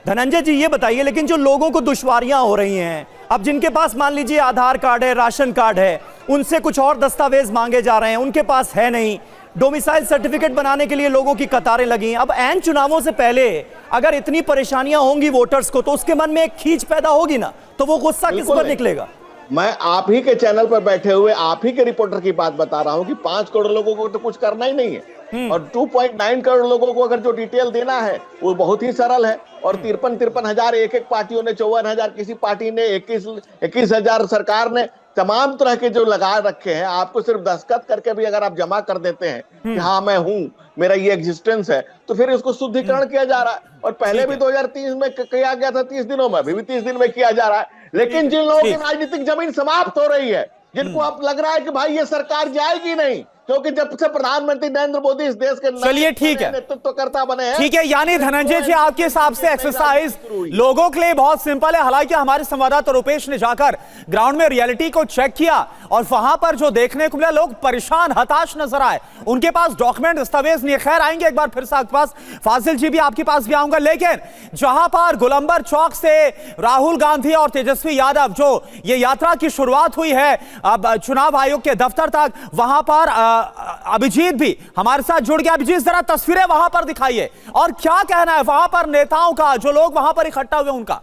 धनंजय जी ये बताइए, लेकिन जो लोगों को दुश्वारियां हो रही हैं, अब जिनके पास मान लीजिए आधार कार्ड है, राशन कार्ड है, उनसे कुछ और दस्तावेज मांगे जा रहे हैं, उनके पास है नहीं, डोमिसाइल सर्टिफिकेट बनाने के लिए लोगों की कतारें लगी। अब ऐन चुनावों से पहले अगर इतनी परेशानियां होंगी वोटर्स को, तो उसके मन में एक खींच पैदा होगी ना, तो वो गुस्सा किस पर निकलेगा? मैं आप ही के चैनल पर बैठे हुए आप ही के रिपोर्टर की बात बता रहा हूं कि 5 करोड़ लोगों को तो कुछ करना ही नहीं है, और 2.9 करोड़ लोगों को अगर जो डिटेल देना है वो बहुत ही सरल है। और 53 हजार एक पार्टियों ने, 54,000 किसी पार्टी ने, 21,000 सरकार ने, तमाम तरह के जो लगा रखे हैं। आपको सिर्फ दस्तखत करके भी अगर आप जमा कर देते हैं कि हाँ मैं हूं, मेरा ये एग्जिस्टेंस है, तो फिर इसको शुद्धिकरण किया जा रहा है। और पहले भी 2030 में किया गया था, 30 दिनों में, अभी भी 30 दिन में किया जा रहा है। लेकिन जिन लोगों की राजनीतिक जमीन समाप्त हो रही है, जिनको अब लग रहा है कि भाई ये सरकार जाएगी नहीं, क्योंकि जब से प्रधानमंत्री नरेंद्र मोदी इस देश के चलिए ठीक है, नेतृत्वकर्ता बने हैं। ठीक है, यानी धनंजय जी आपके हिसाब से एक्सरसाइज लोगों के लिए बहुत सिंपल है। हालांकि हमारे संवाददाता रुपेश ने जाकर ग्राउंड में रियलिटी को चेक किया और वहां पर जो देखने को मिला, लोग परेशान, हताश नजर आए, उनके पास डॉक्यूमेंट, दस्तावेज नहीं है। खैर आएंगे एक बार फिर से आपके पास, फाजिल जी भी आपके पास भी आऊंगा। लेकिन जहां पर गोलंबर चौक से राहुल गांधी और तेजस्वी यादव जो ये यात्रा की शुरुआत हुई है अब चुनाव आयोग के दफ्तर तक, वहां पर अभिजीत भी हमारे साथ जुड़ गया। अभिजीत, जरा तस्वीरें वहां पर दिखाइए और क्या कहना है वहां पर नेताओं का, जो लोग वहां पर इकट्ठा हुए उनका।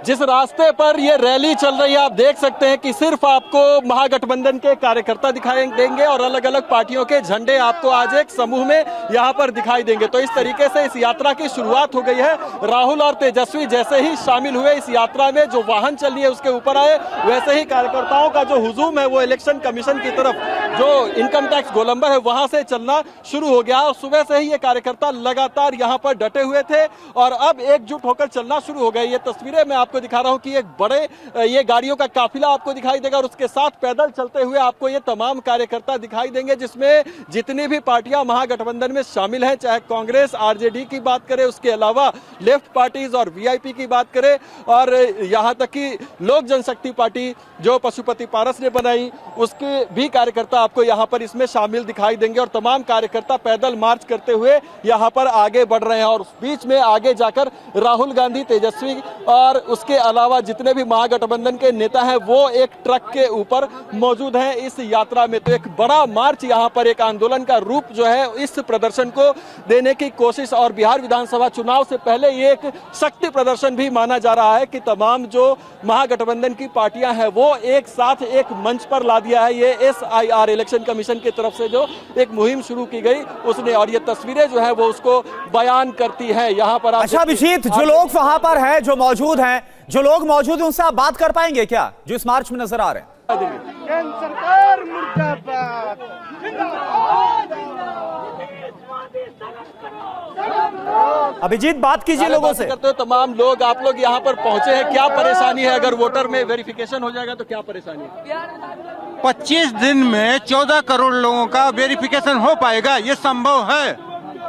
जिस रास्ते पर ये रैली चल रही है, आप देख सकते हैं कि सिर्फ आपको महागठबंधन के कार्यकर्ता दिखाई देंगे और अलग अलग पार्टियों के झंडे आपको आज एक समूह में यहाँ पर दिखाई देंगे। तो इस तरीके से इस यात्रा की शुरुआत हो गई है। राहुल और तेजस्वी जैसे ही शामिल हुए इस यात्रा में, जो वाहन चलनी है उसके ऊपर आए, वैसे ही कार्यकर्ताओं का जो हुजूम है वो इलेक्शन कमीशन की तरफ, जो इनकम टैक्स गोलंबर है, वहां से चलना शुरू हो गया। और सुबह से ही ये कार्यकर्ता लगातार यहाँ पर डटे हुए थे और अब एकजुट होकर चलना शुरू हो गए। ये तस्वीरें मैं आपको दिखा रहा हूं कि एक बड़े ये गाड़ियों का काफिला आपको दिखाई देगा और उसके साथ पैदल चलते हुए आपको ये तमाम कार्यकर्ता दिखाई देंगे, जिसमें जितनी भी पार्टियां महागठबंधन में शामिल हैं, चाहे कांग्रेस, आरजेडी की बात करें, उसके अलावा लेफ्ट पार्टीज और वीआईपी की बात करें, और यहां तक कि लोक जनशक्ति पार्टी जो पशुपति पारस ने बनाई, उसके भी कार्यकर्ता आपको यहां पर इसमें शामिल दिखाई देंगे। और तमाम कार्यकर्ता पैदल मार्च करते हुए यहां पर आगे बढ़ रहे हैं और उस बीच में आगे जाकर राहुल गांधी, तेजस्वी और उसके अलावा जितने भी महागठबंधन के नेता हैं वो एक ट्रक के ऊपर मौजूद हैं इस यात्रा में। तो एक बड़ा मार्च, यहाँ पर एक आंदोलन का रूप जो है इस प्रदर्शन को देने की कोशिश, और बिहार विधानसभा चुनाव से पहले ये एक शक्ति प्रदर्शन भी माना जा रहा है कि तमाम जो महागठबंधन की पार्टियां हैं वो एक साथ एक मंच पर ला दिया है। ये SIR इलेक्शन कमीशन की तरफ से जो एक मुहिम शुरू की गई उसने, और ये तस्वीरें जो है वो उसको बयान करती है। यहाँ पर अच्छा अभिजीत, जो लोग वहां पर हैं, जो मौजूद हैं, जो लोग मौजूद हैं, उनसे आप बात कर पाएंगे क्या, जो इस मार्च में नजर आ रहे हैं? केंद्र सरकार मुर्दाबाद। अभिजीत बात कीजिए लोगों से। करते हो तमाम लोग, आप लोग यहाँ पर पहुंचे हैं, क्या परेशानी है? अगर वोटर में वेरिफिकेशन हो जाएगा तो क्या परेशानी है? 25 दिन में 14 करोड़ लोगों का वेरिफिकेशन हो पाएगा? ये संभव है?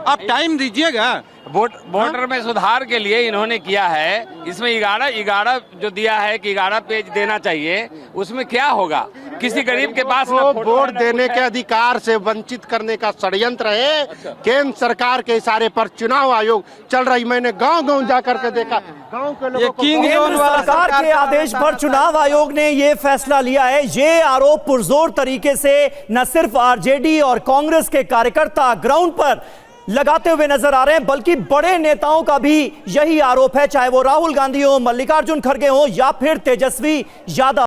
आप टाइम दीजिएगा। वोटर में सुधार के लिए इन्होंने किया है, इसमें 11 जो दिया है कि 11 पेज देना चाहिए, उसमें क्या होगा? किसी गरीब के पास वोट देने के अधिकार से वंचित करने का षड्यंत्र है। केंद्र सरकार के इशारे पर चुनाव आयोग चल रही, मैंने गांव-गांव जाकर के देखा, गांव के लोगों को केंद्र सरकार के आदेश पर चुनाव आयोग ने ये फैसला लिया है। ये आरोप पुरजोर तरीके से न सिर्फ आरजेडी और कांग्रेस के कार्यकर्ता ग्राउंड पर लगाते हुए नजर आ रहे हैं, बल्कि बड़े नेताओं का भी यही आरोप है, चाहे वो राहुल गांधी हो, मल्लिकार्जुन खड़गे हो या फिर तेजस्वी यादव।